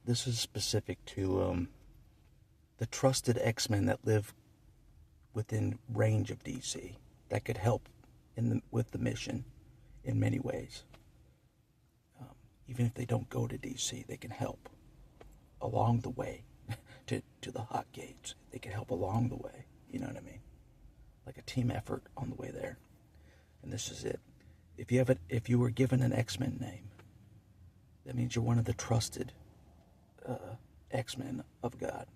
this is specific to the trusted X-Men that live within range of DC that could help with the mission in many ways. Even if they don't go to DC, they can help along the way to the hot gates. They can help along the way. You know what I mean? Like a team effort on the way there. And this is it. If you were given an X-Men name, that means you're one of the trusted X-Men of God.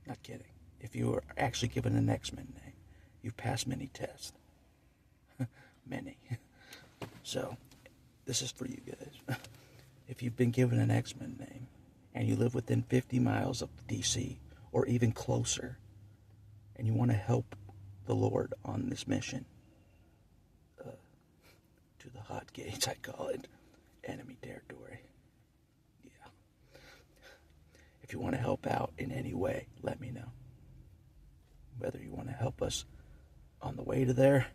Not kidding. If you were actually given an X-Men name, you've passed many tests. Many. So, this is for you guys. If you've been given an X-Men name, and you live within 50 miles of DC, or even closer, and you want to help the Lord on this mission, to the hot gates, I call it, enemy territory. Yeah. If you want to help out in any way, let me know. Whether you want to help us on the way to there,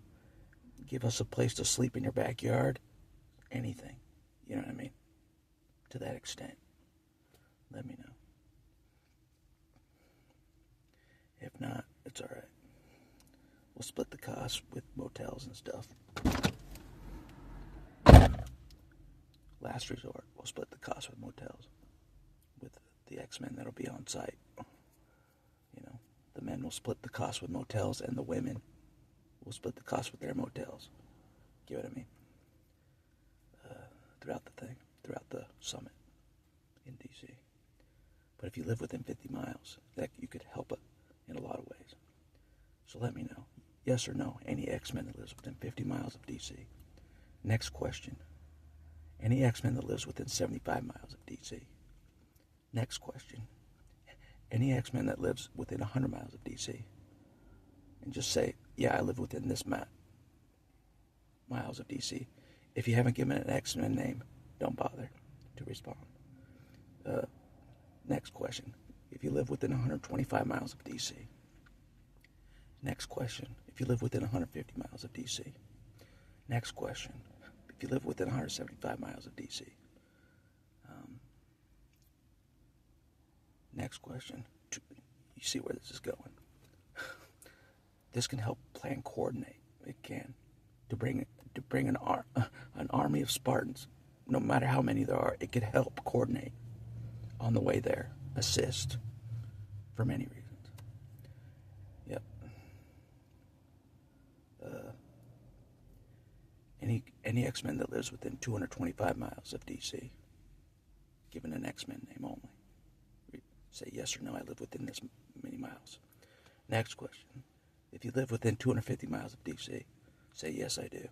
give us a place to sleep in your backyard, anything. You know what I mean? To that extent, let me know. If not, it's all right. We'll split the cost with motels and stuff. Last resort, we'll split the cost with motels. With the X-Men that'll be on site. You know, the men will split the cost with motels, and the women will split the cost with their motels. Get what I mean? Throughout the summit in DC. But if you live within 50 miles, that you could help it in a lot of ways. So let me know, yes or no, any X-Men that lives within 50 miles of DC. Next question, any X-Men that lives within 75 miles of DC. Next question, any X-Men that lives within 100 miles of DC. And just say, yeah, I live within this miles of DC. If you haven't given an X-Men name, don't bother to respond. Next question, if you live within 125 miles of DC. Next question, if you live within 150 miles of DC. Next question, if you live within 175 miles of DC. Next question, you see where this is going. This can help plan coordinate. It can. To bring an army of Spartans, no matter how many there are, it could help coordinate on the way there, assist for many reasons. Yep. Any X-Men that lives within 225 miles of DC, given an X-Men name only. Say yes or no, I live within this many miles. Next question. If you live within 250 miles of DC, say yes, I do.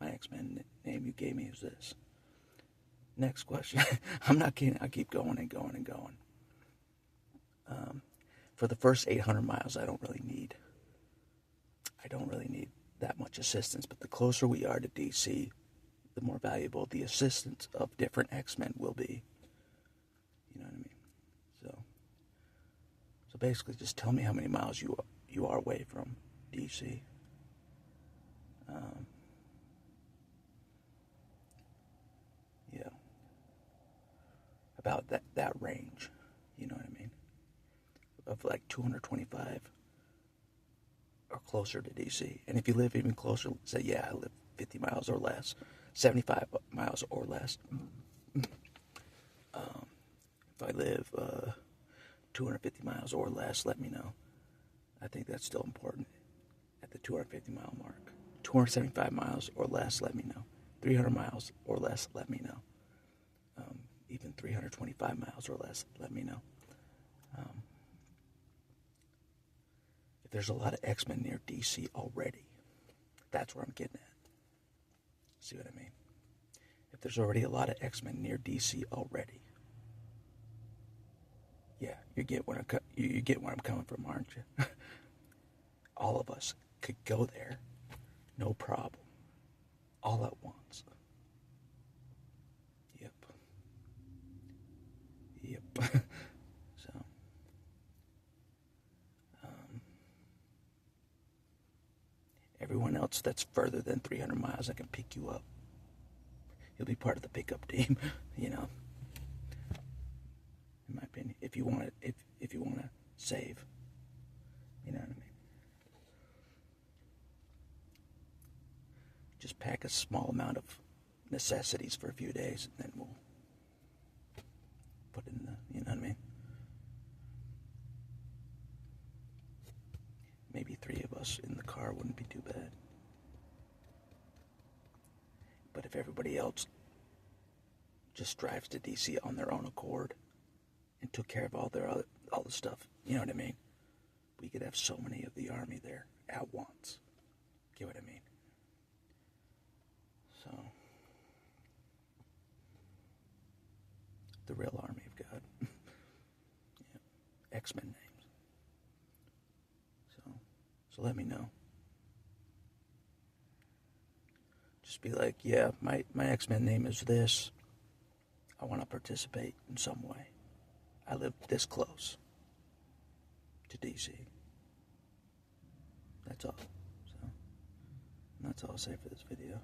My X-Men name you gave me is this. Next question. I'm not kidding. I keep going and going and going. For the first 800 miles, I don't really need that much assistance. But the closer we are to DC, the more valuable the assistance of different X-Men will be. You know what I mean? So basically, just tell me how many miles you are away from DC. Yeah. About that range. You know what I mean? Of like 225 or closer to DC. And if you live even closer, say, yeah, I live 50 miles or less, 75 miles or less. If I live 250 miles or less, let me know. I think that's still important at the 250 mile mark. 275 miles or less, let me know. 300 miles or less, let me know. Even 325 miles or less, let me know. If there's a lot of X-Men near DC already, that's where I'm getting at. See what I mean? If there's already a lot of X-Men near DC already, yeah, you get where I'm coming from, aren't you? All of us could go there, no problem, all at once. Yep. So, everyone else that's further than 300 miles, I can pick you up. You'll be part of the pickup team, you know. In my opinion, if you want to, if you want to save, you know what I mean. Just pack a small amount of necessities for a few days, and then we'll put in the, you know what I mean. Maybe 3 of us in the car wouldn't be too bad. But if everybody else just drives to DC on their own accord and took care of all the stuff, you know what I mean? We could have so many of the army there at once. Get what I mean? So, the real army of God. Yeah. X-Men names. So let me know. Just be like, yeah, my X-Men name is this. I want to participate in some way. I live this close to DC. That's all. So, that's all I'll say for this video.